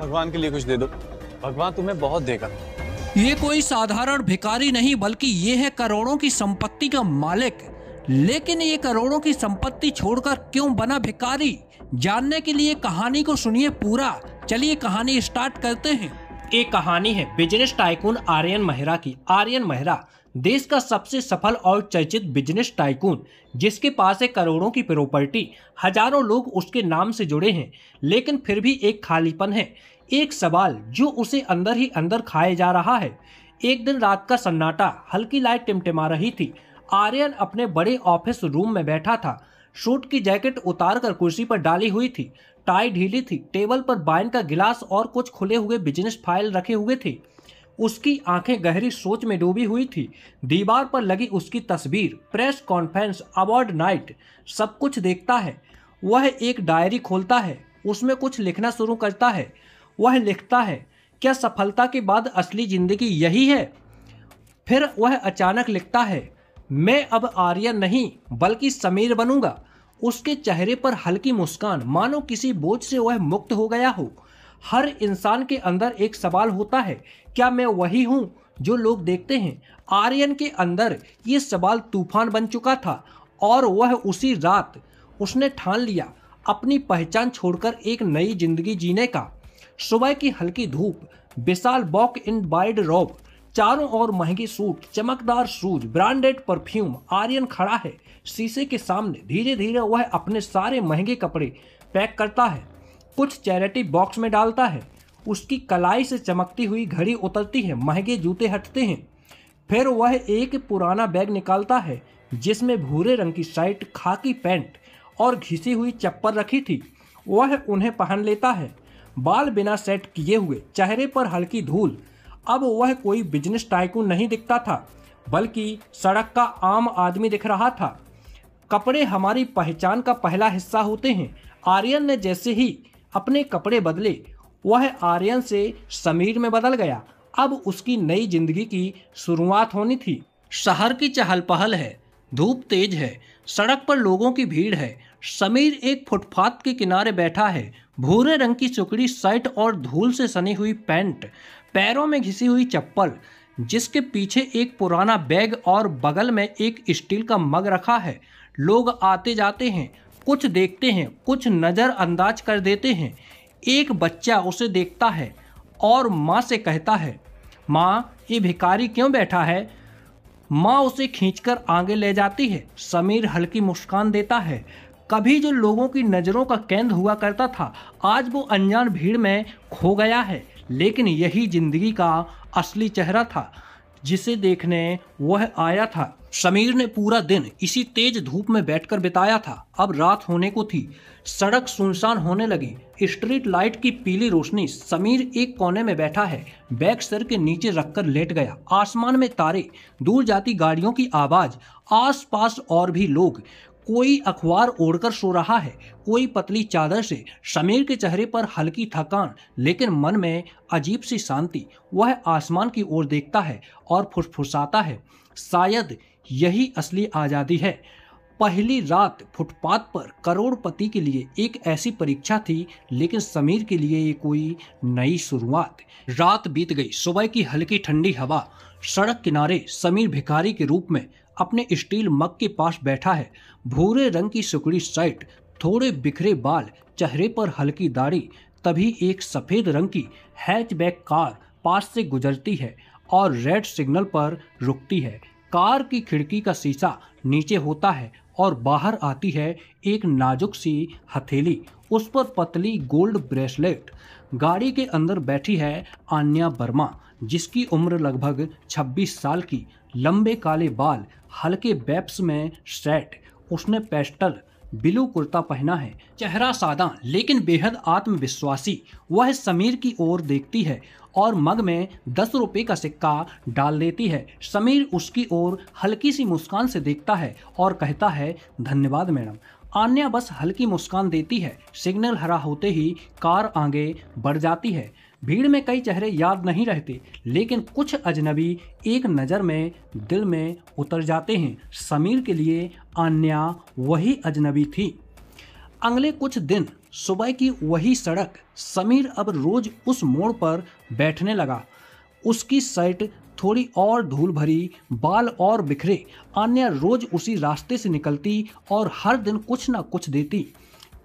भगवान के लिए कुछ दे दो, भगवान तुम्हें बहुत देगा। ये कोई साधारण भिखारी नहीं बल्कि ये है करोड़ों की संपत्ति का मालिक। लेकिन ये करोड़ों की संपत्ति छोड़कर क्यों बना भिखारी? जानने के लिए कहानी को सुनिए पूरा। चलिए कहानी स्टार्ट करते हैं। एक कहानी है बिजनेस टाइकून आर्यन मेहरा की। आर्यन मेहरा देश का सबसे सफल और चर्चित बिजनेस टाइकून, जिसके पास है करोड़ों की प्रॉपर्टी। हजारों लोग उसके नाम से जुड़े हैं, लेकिन फिर भी एक खालीपन है, एक सवाल जो उसे अंदर ही अंदर खाए जा रहा है। एक दिन रात का सन्नाटा, हल्की लाइट टिमटिमा रही थी। आर्यन अपने बड़े ऑफिस रूम में बैठा था। सूट की जैकेट उतारकर कुर्सी पर डाली हुई थी, टाई ढीली थी, टेबल पर वाइन का गिलास और कुछ खुले हुए बिजनेस फाइल रखे हुए थे। उसकी आंखें गहरी सोच में डूबी हुई थी। दीवार पर लगी उसकी तस्वीर, प्रेस कॉन्फ्रेंस, अवार्ड नाइट, सब कुछ देखता है। वह एक डायरी खोलता है, उसमें कुछ लिखना शुरू करता है। वह लिखता है, क्या सफलता के बाद असली जिंदगी यही है? फिर वह अचानक लिखता है, मैं अब आर्यन नहीं बल्कि समीर बनूंगा। उसके चेहरे पर हल्की मुस्कान, मानो किसी बोझ से वह मुक्त हो गया हो। हर इंसान के अंदर एक सवाल होता है, क्या मैं वही हूं जो लोग देखते हैं? आर्यन के अंदर ये सवाल तूफान बन चुका था और वह उसी रात उसने ठान लिया अपनी पहचान छोड़कर एक नई जिंदगी जीने का। सुबह की हल्की धूप, विशाल वॉक इन वाइड रोब, चारों ओर महंगे सूट, चमकदार शूज, ब्रांडेड परफ्यूम। आर्यन खड़ा है शीशे के सामने। धीरे धीरे वह अपने सारे महंगे कपड़े पैक करता है, कुछ चैरिटी बॉक्स में डालता है। उसकी कलाई से चमकती हुई घड़ी उतरती है, महंगे जूते हटते हैं। फिर वह एक पुराना बैग निकालता है जिसमें भूरे रंग की शर्ट, खाकी पैंट और घिसी हुई चप्पल रखी थी। वह उन्हें पहन लेता है, बाल बिना सेट किए हुए, चेहरे पर हल्की धूल। अब वह कोई बिजनेस टाइकून नहीं दिखता था, बल्कि सड़क का आम आदमी दिख रहा था। कपड़े हमारी पहचान का पहला हिस्सा होते हैं। आर्यन ने जैसे ही अपने कपड़े बदले, वह आर्यन से समीर में बदल गया। अब उसकी नई जिंदगी की शुरुआत होनी थी। शहर की चहल पहल है, धूप तेज है, सड़क पर लोगों की भीड़ है। समीर एक फुटपाथ के किनारे बैठा है, भूरे रंग की सुकड़ी शर्ट और धूल से सनी हुई पैंट, पैरों में घिसी हुई चप्पल, जिसके पीछे एक पुराना बैग और बगल में एक स्टील का मग रखा है। लोग आते जाते हैं, कुछ देखते हैं, कुछ नजरअंदाज कर देते हैं। एक बच्चा उसे देखता है और माँ से कहता है, माँ ये भिखारी क्यों बैठा है? माँ उसे खींचकर आगे ले जाती है। समीर हल्की मुस्कान देता है। कभी जो लोगों की नज़रों का केंद्र हुआ करता था, आज वो अनजान भीड़ में खो गया है। लेकिन यही जिंदगी का असली चेहरा था जिसे देखने वह आया था। समीर ने पूरा दिन इसी तेज धूप में बैठकर बिताया था। अब रात होने को थी, सड़क सुनसान होने लगी। स्ट्रीट लाइट की पीली रोशनी। समीर एक कोने में बैठा है, बैग सर के नीचे रखकर लेट गया। आसमान में तारे, दूर जाती गाड़ियों की आवाज, आसपास और भी लोग। कोई अखबार ओढ़कर सो रहा है, कोई पतली चादर से। समीर के चेहरे पर हल्की थकान, लेकिन मन में अजीब सी शांति। वह आसमान की ओर देखता है और फुसफुसाता है, शायद यही असली आज़ादी है। पहली रात फुटपाथ पर करोड़पति के लिए एक ऐसी परीक्षा थी, लेकिन समीर के लिए ये कोई नई शुरुआत। रात बीत गई, सुबह की हल्की ठंडी हवा। सड़क किनारे समीर भिखारी के रूप में अपने स्टील मग के पास बैठा है। भूरे रंग की सुकड़ी शर्ट, थोड़े बिखरे बाल, चेहरे पर हल्की दाढ़ी। तभी एक सफेद रंग की हैचबैक कार पास से गुजरती है और रेड सिग्नल पर रुकती है। कार की खिड़की का शीशा नीचे होता है और बाहर आती है एक नाजुक सी हथेली, उस पर पतली गोल्ड ब्रेसलेट। गाड़ी के अंदर बैठी है आन्या वर्मा, जिसकी उम्र लगभग 26 साल की। लंबे काले बाल, हल्के बैप्स में सेट। उसने पेस्टल ब्लू कुर्ता पहना है, चेहरा सादा लेकिन बेहद आत्मविश्वासी। वह समीर की ओर देखती है और मग में 10 रुपए का सिक्का डाल देती है। समीर उसकी ओर हल्की सी मुस्कान से देखता है और कहता है, धन्यवाद मैडम। आन्या बस हल्की मुस्कान देती है। सिग्नल हरा होते ही कार आगे बढ़ जाती है। भीड़ में कई चेहरे याद नहीं रहते, लेकिन कुछ अजनबी एक नज़र में दिल में उतर जाते हैं। समीर के लिए आन्या वही अजनबी थी। अगले कुछ दिन सुबह की वही सड़क। समीर अब रोज उस मोड़ पर बैठने लगा। उसकी शर्ट थोड़ी और धूल भरी, बाल और बिखरे। आन्या रोज उसी रास्ते से निकलती और हर दिन कुछ ना कुछ देती।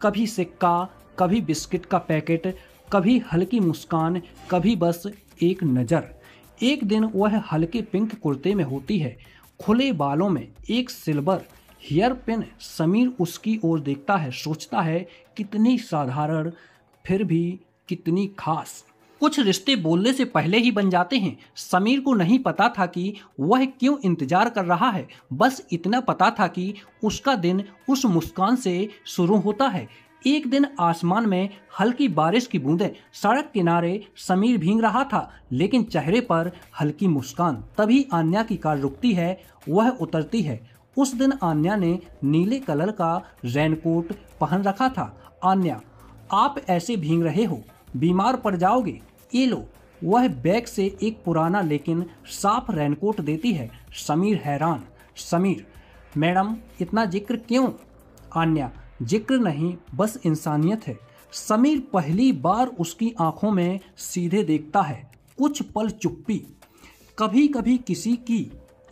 कभी सिक्का, कभी बिस्किट का पैकेट, कभी हल्की मुस्कान, कभी बस एक नज़र। एक दिन वह हल्के पिंक कुर्ते में होती है, खुले बालों में एक सिल्वर हेयर पिन। समीर उसकी ओर देखता है, सोचता है कितनी साधारण फिर भी कितनी खास। कुछ रिश्ते बोलने से पहले ही बन जाते हैं। समीर को नहीं पता था कि वह क्यों इंतजार कर रहा है, बस इतना पता था कि उसका दिन उस मुस्कान से शुरू होता है। एक दिन आसमान में हल्की बारिश की बूंदें, सड़क किनारे समीर भीग रहा था, लेकिन चेहरे पर हल्की मुस्कान। तभी आन्या की कार रुकती है, वह उतरती है। उस दिन आन्या ने नीले कलर का रेनकोट पहन रखा था। आन्या, आप ऐसे भीग रहे हो, बीमार पड़ जाओगे, ये लो। वह बैग से एक पुराना लेकिन साफ रेनकोट देती है। समीर हैरान। समीर, मैडम इतना जिक्र क्यों? आन्या, जिक्र नहीं, बस इंसानियत है। समीर पहली बार उसकी आंखों में सीधे देखता है। कुछ पल चुप्पी। कभी कभी किसी की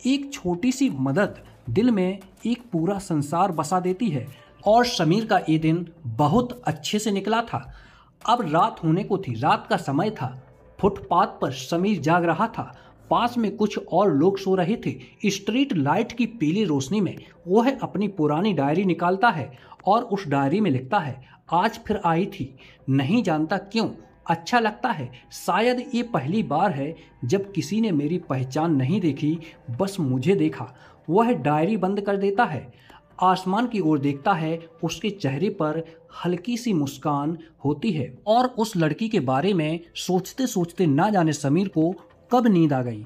एक छोटी सी मदद दिल में एक पूरा संसार बसा देती है। और समीर का ये दिन बहुत अच्छे से निकला था। अब रात होने को थी, रात का समय था। फुटपाथ पर समीर जाग रहा था। पास में कुछ और लोग सो रहे थे। स्ट्रीट लाइट की पीली रोशनी में वह अपनी पुरानी डायरी निकालता है और उस डायरी में लिखता है, आज फिर आई थी, नहीं जानता क्यों, अच्छा लगता है। शायद ये पहली बार है जब किसी ने मेरी पहचान नहीं देखी, बस मुझे देखा। वह डायरी बंद कर देता है, आसमान की ओर देखता है। उसके चेहरे पर हल्की सी मुस्कान होती है। और उस लड़की के बारे में सोचते सोचते ना जाने समीर को कब नींद आ गई।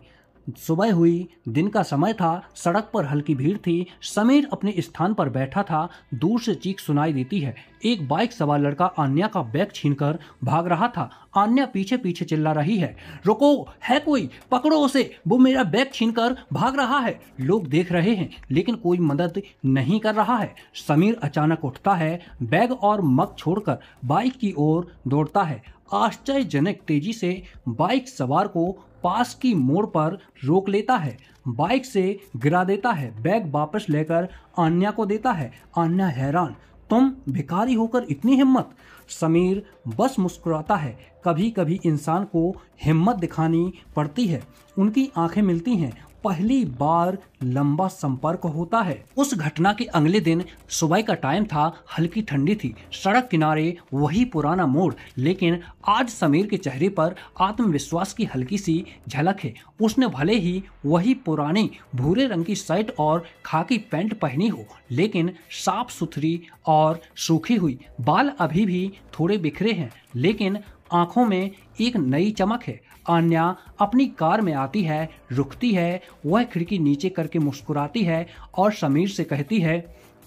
सुबह हुई, दिन का समय था, सड़क पर हल्की भीड़ थी। समीर अपने स्थान पर बैठा था। दूर से चीख सुनाई देती है। एक बाइक सवार लड़का आन्या का बैग छीनकर भाग रहा था। आन्या पीछे पीछे चिल्ला रही है, रुको, है कोई, पकड़ो उसे, वो मेरा बैग छीनकर भाग रहा है। लोग देख रहे हैं लेकिन कोई मदद नहीं कर रहा है। समीर अचानक उठता है, बैग और मग छोड़कर बाइक की ओर दौड़ता है। आश्चर्यजनक तेजी से बाइक सवार को पास की मोड़ पर रोक लेता है, बाइक से गिरा देता है, बैग वापस लेकर आन्या को देता है। आन्या हैरान, तुम भिखारी होकर इतनी हिम्मत? समीर बस मुस्कुराता है। कभी कभी इंसान को हिम्मत दिखानी पड़ती है। उनकी आंखें मिलती हैं, पहली बार लंबा संपर्क होता है। उस घटना के अगले दिन सुबह का टाइम था, हल्की ठंडी थी, सड़क किनारे वही पुराना मोड़, लेकिन आज समीर के चेहरे पर आत्मविश्वास की हल्की सी झलक है। उसने भले ही वही पुरानी भूरे रंग की शर्ट और खाकी पैंट पहनी हो, लेकिन साफ सुथरी और सूखी हुई। बाल अभी भी थोड़े बिखरे हैं, लेकिन आंखों में एक नई चमक है। आन्या अपनी कार में आती है, रुकती है, वह खिड़की नीचे करके मुस्कुराती है और समीर से कहती है,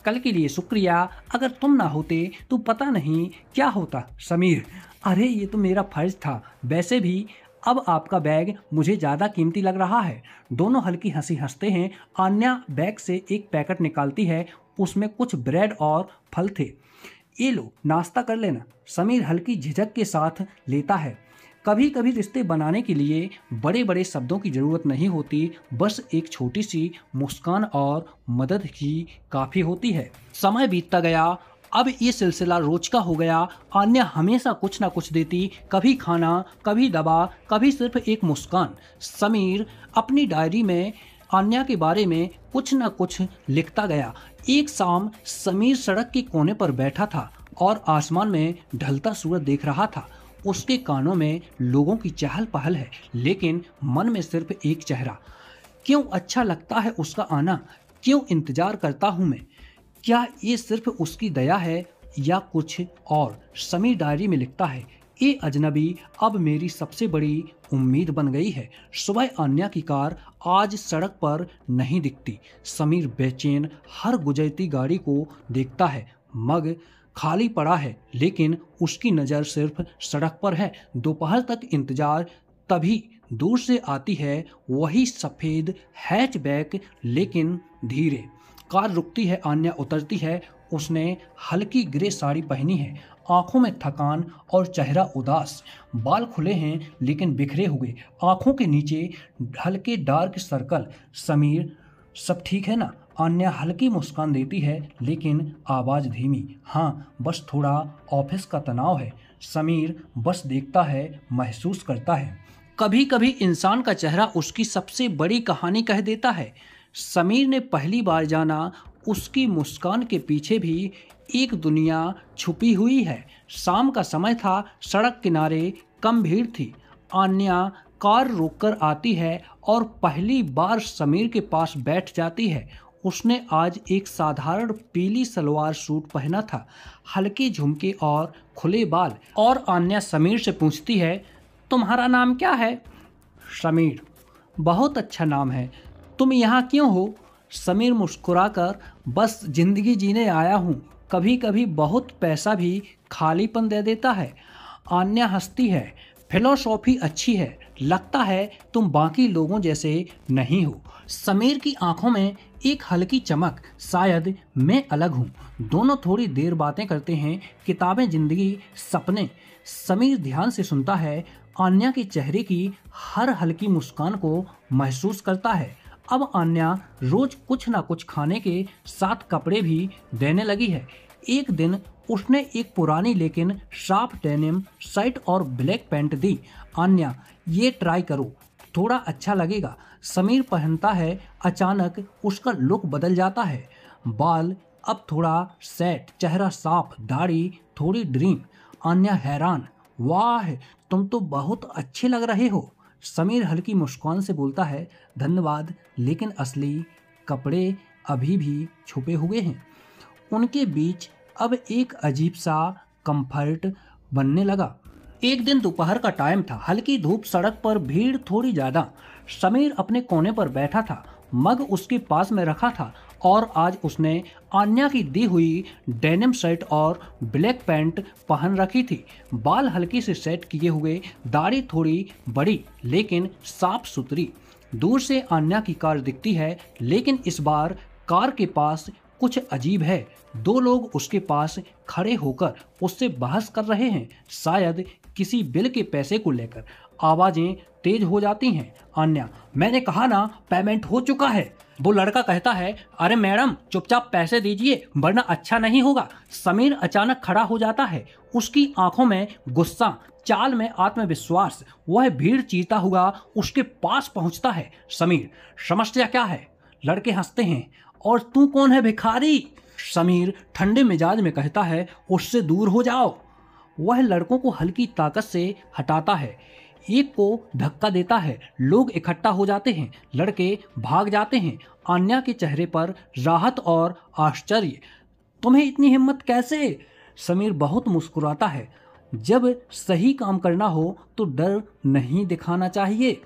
कल के लिए शुक्रिया, अगर तुम ना होते तो पता नहीं क्या होता। समीर, अरे ये तो मेरा फर्ज था, वैसे भी अब आपका बैग मुझे ज़्यादा कीमती लग रहा है। दोनों हल्की हंसी हंसते हैं। आन्या बैग से एक पैकेट निकालती है, उसमें कुछ ब्रेड और फल थे। ये लो, नाश्ता कर लेना। समीर हल्की झिझक के साथ लेता है। कभी कभी रिश्ते बनाने के लिए बड़े बड़े शब्दों की जरूरत नहीं होती, बस एक छोटी सी मुस्कान और मदद ही काफ़ी होती है। समय बीतता गया। अब ये सिलसिला रोज का हो गया। आन्या हमेशा कुछ ना कुछ देती, कभी खाना, कभी दवा, कभी सिर्फ एक मुस्कान। समीर अपनी डायरी में आन्या के बारे में कुछ न कुछ लिखता गया। एक शाम समीर सड़क के कोने पर बैठा था और आसमान में ढलता सूरज देख रहा था। उसके कानों में लोगों की चहल पहल है, लेकिन मन में सिर्फ एक चेहरा। क्यों अच्छा लगता है उसका आना, क्यों इंतजार करता हूँ मैं, क्या ये सिर्फ उसकी दया है या कुछ और? समीर डायरी में लिखता है, ये अजनबी अब मेरी सबसे बड़ी उम्मीद बन गई है। सुबह आन्या की कार आज सड़क पर नहीं दिखती। समीर बेचैन हर गुजरती गाड़ी को देखता है। मग खाली पड़ा है, लेकिन उसकी नज़र सिर्फ सड़क पर है। दोपहर तक इंतजार, तभी दूर से आती है वही सफ़ेद हैचबैक, लेकिन धीरे। कार रुकती है, आन्या उतरती है। उसने हल्की ग्रे साड़ी पहनी है। आंखों में थकान और चेहरा उदास। बाल खुले हैं लेकिन बिखरे हुए, आंखों के नीचे हल्के डार्क सर्कल। समीर, सब ठीक है ना? आन्या हल्की मुस्कान देती है लेकिन आवाज धीमी। हाँ, बस थोड़ा ऑफिस का तनाव है। समीर बस देखता है, महसूस करता है। कभी कभी इंसान का चेहरा उसकी सबसे बड़ी कहानी कह देता है। समीर ने पहली बार जाना उसकी मुस्कान के पीछे भी एक दुनिया छुपी हुई है। शाम का समय था, सड़क किनारे कम भीड़ थी। आन्या कार रोककर आती है और पहली बार समीर के पास बैठ जाती है। उसने आज एक साधारण पीली सलवार सूट पहना था, हल्के झुमके और खुले बाल। और आन्या समीर से पूछती है, तुम्हारा नाम क्या है? समीर, बहुत अच्छा नाम है। तुम यहाँ क्यों हो? समीर मुस्कुराकर, बस जिंदगी जीने आया हूँ। कभी कभी बहुत पैसा भी खालीपन दे देता है। आन्या हंसती है, फिलोसॉफी अच्छी है, लगता है तुम बाकी लोगों जैसे नहीं हो। समीर की आंखों में एक हल्की चमक, शायद मैं अलग हूँ। दोनों थोड़ी देर बातें करते हैं, किताबें, जिंदगी, सपने। समीर ध्यान से सुनता है, आन्या के चेहरे की हर हल्की मुस्कान को महसूस करता है। अब आन्या रोज कुछ ना कुछ खाने के साथ कपड़े भी देने लगी है। एक दिन उसने एक पुरानी लेकिन साफ डेनिम शर्ट और ब्लैक पैंट दी। आन्या, ये ट्राई करो, थोड़ा अच्छा लगेगा। समीर पहनता है, अचानक उसका लुक बदल जाता है। बाल अब थोड़ा सेट, चेहरा साफ, दाढ़ी थोड़ी ड्रीम। आन्या हैरान, वाह, तुम तो बहुत अच्छे लग रहे हो। समीर हल्की मुस्कान से बोलता है, धन्यवाद, लेकिन असली कपड़े अभी भी छुपे हुए हैं। उनके बीच अब एक अजीब सा कंफर्ट बनने लगा। एक दिन दोपहर का टाइम था, हल्की धूप, सड़क पर भीड़ थोड़ी ज्यादा। समीर अपने कोने पर बैठा था, मग उसके पास में रखा था और आज उसने आन्या की दी हुई डेनिम शर्ट और ब्लैक पैंट पहन रखी थी। बाल हल्के से सेट किए हुए, दाढ़ी थोड़ी बड़ी लेकिन साफ सुथरी। दूर से आन्या की कार दिखती है, लेकिन इस बार कार के पास कुछ अजीब है। दो लोग उसके पास खड़े होकर उससे बहस कर रहे हैं, शायद किसी बिल के पैसे को लेकर। आवाजें तेज हो जाती हैं। आन्या, मैंने कहा ना, पेमेंट हो चुका है। वो लड़का कहता है, अरे मैडम, चुपचाप पैसे दीजिए वरना अच्छा नहीं होगा। समीर अचानक खड़ा हो जाता है, उसकी आंखों में गुस्सा, चाल में आत्मविश्वास। वह भीड़ चीरता हुआ उसके पास पहुंचता है। समीर, समस्या क्या है? लड़के हंसते हैं, और तू कौन है, भिखारी? समीर ठंडे मिजाज में कहता है, उससे दूर हो जाओ। वह लड़कों को हल्की ताकत से हटाता है, एक को धक्का देता है। लोग इकट्ठा हो जाते हैं, लड़के भाग जाते हैं। आन्या के चेहरे पर राहत और आश्चर्य। तुम्हें इतनी हिम्मत कैसे? समीर बहुत मुस्कुराता है, जब सही काम करना हो तो डर नहीं दिखाना चाहिए।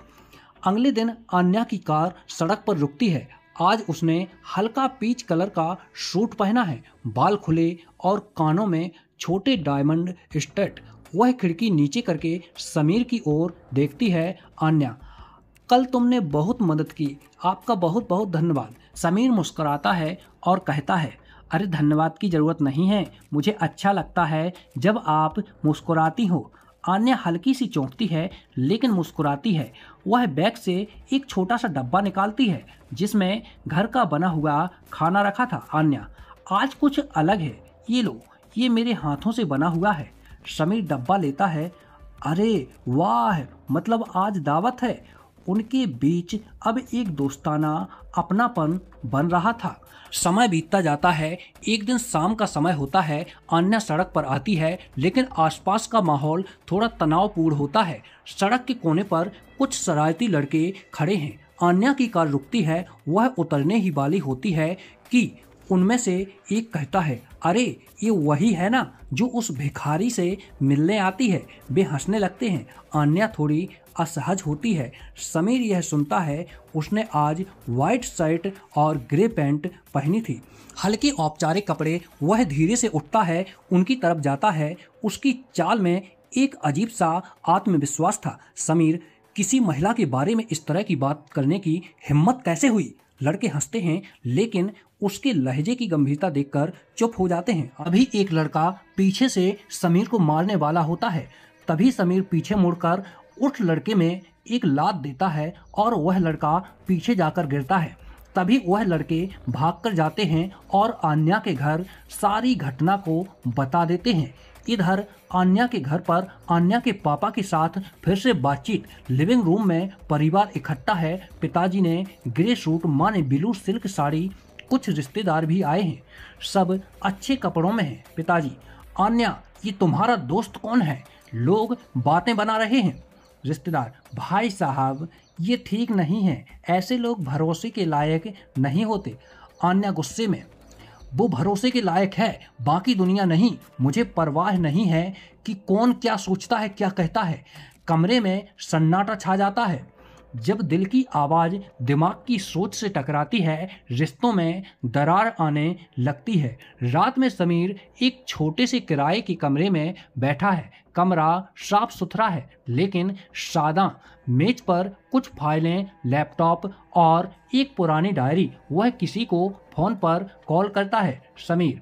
अगले दिन आन्या की कार सड़क पर रुकती है। आज उसने हल्का पीच कलर का सूट पहना है, बाल खुले और कानों में छोटे डायमंड स्टड। वह खिड़की नीचे करके समीर की ओर देखती है। आन्या, कल तुमने बहुत मदद की, आपका बहुत बहुत धन्यवाद। समीर मुस्कुराता है और कहता है, अरे धन्यवाद की जरूरत नहीं है, मुझे अच्छा लगता है जब आप मुस्कुराती हो। आन्या हल्की सी चौंकती है लेकिन मुस्कुराती है। वह बैग से एक छोटा सा डब्बा निकालती है जिसमें घर का बना हुआ खाना रखा था। आन्या, आज कुछ अलग है, ये लो, ये मेरे हाथों से बना हुआ है। समीर डब्बा लेता है। अरे वाह, मतलब आज दावत है। उनके बीच अब एक दोस्ताना अपनापन बन रहा था। समय बीतता जाता है। एक दिन शाम का समय होता है। आन्या सड़क पर आती है लेकिन आसपास का माहौल थोड़ा तनावपूर्ण होता है। सड़क के कोने पर कुछ शरारती लड़के खड़े हैं। आन्या की कार रुकती है। वह उतरने ही वाली होती है कि उनमें से एक कहता है, अरे ये वही है ना जो उस भिखारी से मिलने आती है। वे हंसने लगते हैं। आन्या थोड़ी असहज होती है। समीर यह सुनता है, उसने आज वाइट शर्ट और ग्रे पैंट पहनी थी, हल्के औपचारिक कपड़े। वह धीरे से उठता है, उनकी तरफ जाता है। उसकी चाल में एक अजीब सा आत्मविश्वास था। समीर, किसी महिला के बारे में इस तरह की बात करने की हिम्मत कैसे हुई? लड़के हंसते हैं लेकिन उसके लहजे की गंभीरता देखकर चुप हो जाते हैं। अभी एक लड़का पीछे से समीर को मारने वाला होता है। तभी समीर पीछे मुड़कर उस लड़के में एक लात देता है और वह लड़का पीछे जाकर गिरता है। तभी वह लड़के भागकर जाते हैं और आन्या के घर सारी घटना को बता देते हैं। इधर आन्या के घर पर आन्या के पापा के साथ फिर से बातचीत। लिविंग रूम में परिवार इकट्ठा है। पिताजी ने ग्रे सूट, माँ ने ब्लू सिल्क साड़ी, कुछ रिश्तेदार भी आए हैं। सब अच्छे कपड़ों में हैं। पिताजी, आन्या ये तुम्हारा दोस्त कौन है? लोग बातें बना रहे हैं। रिश्तेदार, भाई साहब ये ठीक नहीं है, ऐसे लोग भरोसे के लायक नहीं होते। आन्या गुस्से में, वो भरोसे के लायक है, बाकी दुनिया नहीं। मुझे परवाह नहीं है कि कौन क्या सोचता है, क्या कहता है। कमरे में सन्नाटा छा जाता है। जब दिल की आवाज़ दिमाग की सोच से टकराती है, रिश्तों में दरार आने लगती है। रात में समीर एक छोटे से किराए के कमरे में बैठा है। कमरा साफ सुथरा है लेकिन सादा। मेज पर कुछ फाइलें, लैपटॉप और एक पुरानी डायरी। वह किसी को फोन पर कॉल करता है। समीर,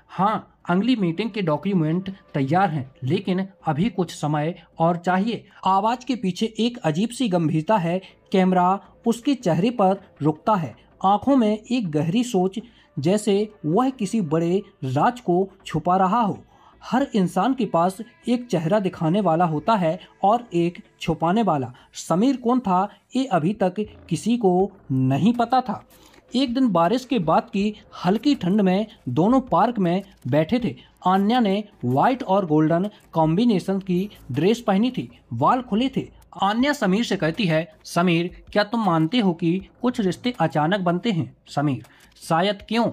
हाँ, अगली मीटिंग के डॉक्यूमेंट तैयार हैं लेकिन अभी कुछ समय और चाहिए। आवाज के पीछे एक अजीब सी गंभीरता है। कैमरा उसके चेहरे पर रुकता है, आंखों में एक गहरी सोच, जैसे वह किसी बड़े राज को छुपा रहा हो। हर इंसान के पास एक चेहरा दिखाने वाला होता है और एक छुपाने वाला। समीर कौन था ये अभी तक किसी को नहीं पता था। एक दिन बारिश के बाद की हल्की ठंड में दोनों पार्क में बैठे थे। आन्या ने व्हाइट और गोल्डन कॉम्बिनेशन की ड्रेस पहनी थी, बाल खुले थे। आन्या समीर से कहती है, समीर क्या तुम मानते हो कि कुछ रिश्ते अचानक बनते हैं? समीर, शायद। क्यों?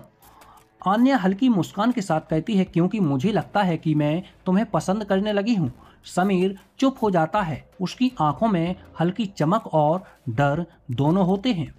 आन्या हल्की मुस्कान के साथ कहती है, क्योंकि मुझे लगता है कि मैं तुम्हें पसंद करने लगी हूँ। समीर चुप हो जाता है। उसकी आंखों में हल्की चमक और डर दोनों होते हैं।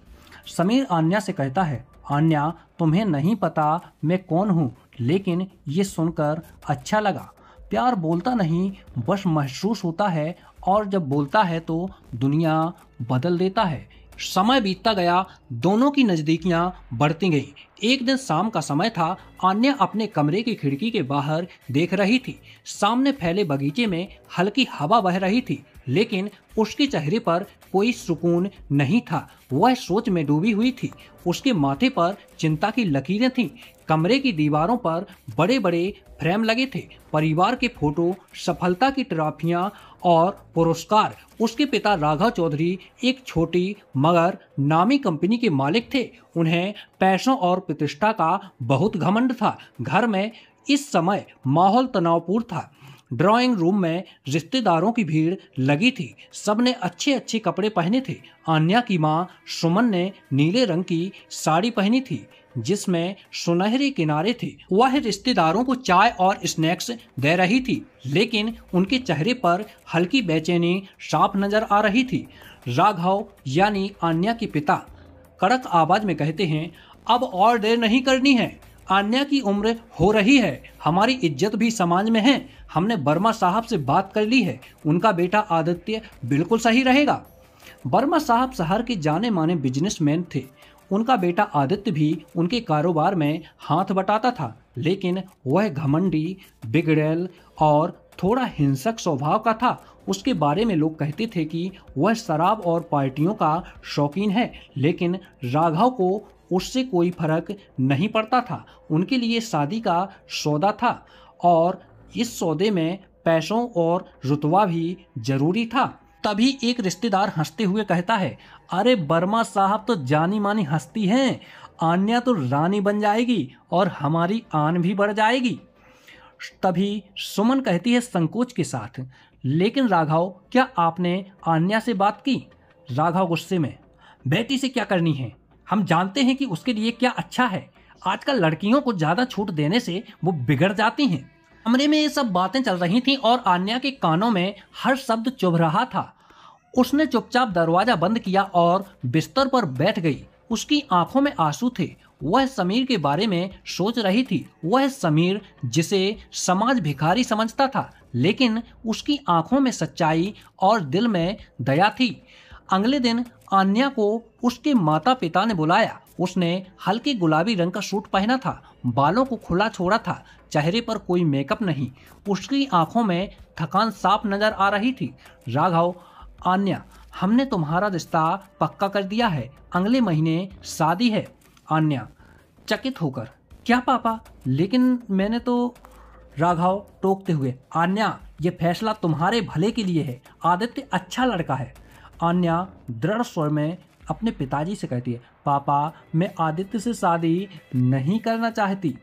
समीर आन्या से कहता है, आन्या तुम्हें नहीं पता मैं कौन हूँ, लेकिन ये सुनकर अच्छा लगा। प्यार बोलता नहीं, बस महसूस होता है, और जब बोलता है तो दुनिया बदल देता है। समय बीतता गया, दोनों की नज़दीकियां बढ़ती गईं। एक दिन शाम का समय था। आन्या अपने कमरे की खिड़की के बाहर देख रही थी। सामने फैले बगीचे में हल्की हवा बह रही थी, लेकिन उसके चेहरे पर कोई सुकून नहीं था। वह सोच में डूबी हुई थी। उसके माथे पर चिंता की लकीरें थीं। कमरे की दीवारों पर बड़े बड़े फ्रेम लगे थे, परिवार के फोटो, सफलता की ट्रॉफियां और पुरस्कार। उसके पिता राघव चौधरी एक छोटी मगर नामी कंपनी के मालिक थे। उन्हें पैसों और प्रतिष्ठा का बहुत घमंड था। घर में इस समय माहौल तनावपूर्ण था। ड्राइंग रूम में रिश्तेदारों की भीड़ लगी थी। सबने अच्छे अच्छे कपड़े पहने थे। आन्या की माँ सुमन ने नीले रंग की साड़ी पहनी थी जिसमें सुनहरे किनारे थे। वह रिश्तेदारों को चाय और स्नैक्स दे रही थी, लेकिन उनके चेहरे पर हल्की बेचैनी साफ नजर आ रही थी। राघव यानी आन्या के पिता कड़क आवाज में कहते हैं, अब और देर नहीं करनी है। आन्या की उम्र हो रही है, हमारी इज्जत भी समाज में है। हमने वर्मा साहब से बात कर ली है, उनका बेटा आदित्य बिल्कुल सही रहेगा। वर्मा साहब शहर के जाने माने बिजनेसमैन थे। उनका बेटा आदित्य भी उनके कारोबार में हाथ बटाता था, लेकिन वह घमंडी, बिगड़ैल और थोड़ा हिंसक स्वभाव का था। उसके बारे में लोग कहते थे कि वह शराब और पार्टियों का शौकीन है, लेकिन राघव को उससे कोई फर्क नहीं पड़ता था। उनके लिए शादी का सौदा था और इस सौदे में पैसों और रुतबा भी जरूरी था। तभी एक रिश्तेदार हंसते हुए कहता है, अरे वर्मा साहब तो जानी मानी हस्ती हैं, आन्या तो रानी बन जाएगी और हमारी आन भी बढ़ जाएगी। तभी सुमन कहती है संकोच के साथ, लेकिन राघव क्या आपने आन्या से बात की? राघव गुस्से में, बेटी से क्या करनी है, हम जानते हैं कि उसके लिए क्या अच्छा है। आजकल लड़कियों को ज्यादा छूट देने से वो बिगड़ जाती हैं। कमरे में ये सब बातें चल रही थीं और आन्या के कानों में हर शब्द चुभ रहा था। उसने चुपचाप दरवाजा बंद किया और बिस्तर पर बैठ गई। उसकी आंखों में आंसू थे। वह समीर के बारे में सोच रही थी। वह समीर जिसे समाज भिखारी समझता था, लेकिन उसकी आंखों में सच्चाई और दिल में दया थी। अगले दिन आन्या को उसके माता पिता ने बुलाया। उसने हल्के गुलाबी रंग का सूट पहना था, बालों को खुला छोड़ा था, चेहरे पर कोई मेकअप नहीं। उसकी आंखों में थकान साफ नजर आ रही थी। राघव, आन्या, हमने तुम्हारा रिश्ता पक्का कर दिया है, अगले महीने शादी है। आन्या चकित होकर, क्या पापा? लेकिन मैंने तो। राघव टोकते हुए, आन्या, ये फैसला तुम्हारे भले के लिए है। आदित्य अच्छा लड़का है। आन्या दृढ़ स्वर में अपने पिताजी से कहती है, पापा, मैं आदित्य से शादी नहीं करना चाहती।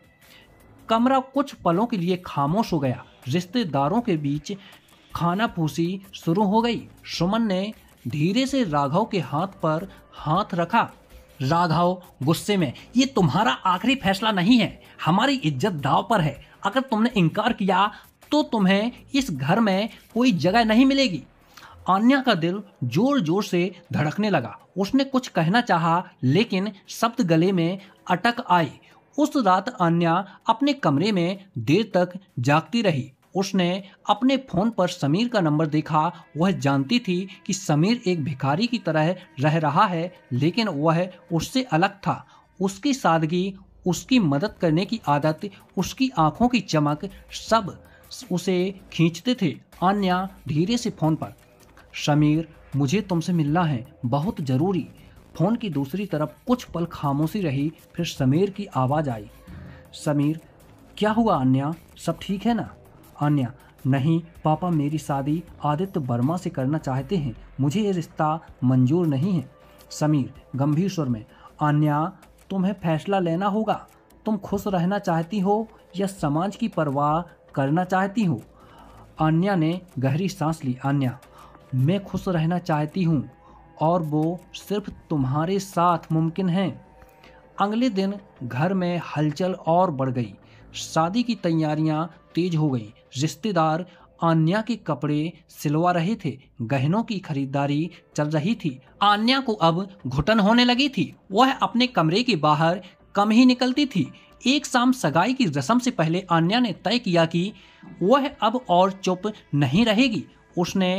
कमरा कुछ पलों के लिए खामोश हो गया। रिश्तेदारों के बीच खानाफूसी शुरू हो गई। सुमन ने धीरे से राघव के हाथ पर हाथ रखा। राघव गुस्से में, ये तुम्हारा आखिरी फैसला नहीं है, हमारी इज्जत दांव पर है। अगर तुमने इनकार किया तो तुम्हें इस घर में कोई जगह नहीं मिलेगी। आन्या का दिल जोर जोर से धड़कने लगा। उसने कुछ कहना चाहा, लेकिन शब्द गले में अटक आई। उस रात आन्या अपने कमरे में देर तक जागती रही। उसने अपने फोन पर समीर का नंबर देखा। वह जानती थी कि समीर एक भिखारी की तरह रह रहा है, लेकिन वह उससे अलग था। उसकी सादगी, उसकी मदद करने की आदत, उसकी आंखों की चमक, सब उसे खींचते थे। आन्या धीरे से फोन पर, समीर, मुझे तुमसे मिलना है, बहुत जरूरी। फोन की दूसरी तरफ कुछ पल खामोशी रही, फिर समीर की आवाज़ आई, समीर, क्या हुआ आन्या, सब ठीक है ना? आन्या, नहीं पापा, मेरी शादी आदित्य वर्मा से करना चाहते हैं, मुझे ये रिश्ता मंजूर नहीं है। समीर गंभीर स्वर में, आन्या, तुम्हें फैसला लेना होगा। तुम खुश रहना चाहती हो या समाज की परवाह करना चाहती हो? आन्या ने गहरी सांस ली। आन्या, मैं खुश रहना चाहती हूँ और वो सिर्फ तुम्हारे साथ मुमकिन है। अगले दिन घर में हलचल और बढ़ गई। शादी की तैयारियां तेज हो गई। रिश्तेदार आन्या के कपड़े सिलवा रहे थे, गहनों की खरीदारी चल रही थी। आन्या को अब घुटन होने लगी थी। वह अपने कमरे के बाहर कम ही निकलती थी। एक शाम सगाई की रस्म से पहले आन्या ने तय किया कि वह अब और चुप नहीं रहेगी। उसने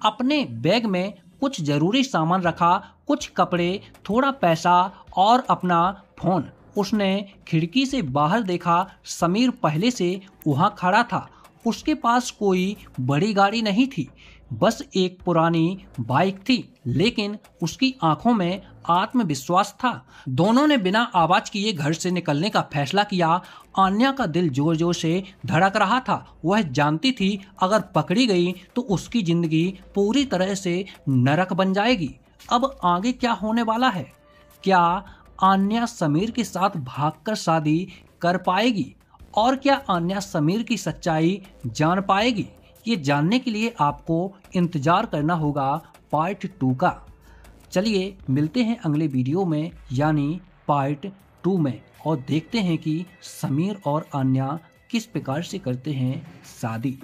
अपने बैग में कुछ जरूरी सामान रखा, कुछ कपड़े, थोड़ा पैसा और अपना फोन। उसने खिड़की से बाहर देखा। समीर पहले से वहाँ खड़ा था। उसके पास कोई बड़ी गाड़ी नहीं थी, बस एक पुरानी बाइक थी, लेकिन उसकी आंखों में आत्मविश्वास था। दोनों ने बिना आवाज किए घर से निकलने का फैसला किया। आन्या का दिल जोर जोर से धड़क रहा था। वह जानती थी अगर पकड़ी गई तो उसकी जिंदगी पूरी तरह से नरक बन जाएगी। अब आगे क्या होने वाला है? क्या आन्या समीर के साथ भागकर शादी कर पाएगी? और क्या आन्या समीर की सच्चाई जान पाएगी? ये जानने के लिए आपको इंतजार करना होगा पार्ट 2 का। चलिए मिलते हैं अगले वीडियो में, यानी पार्ट 2 में, और देखते हैं कि समीर और आन्या किस प्रकार से करते हैं शादी।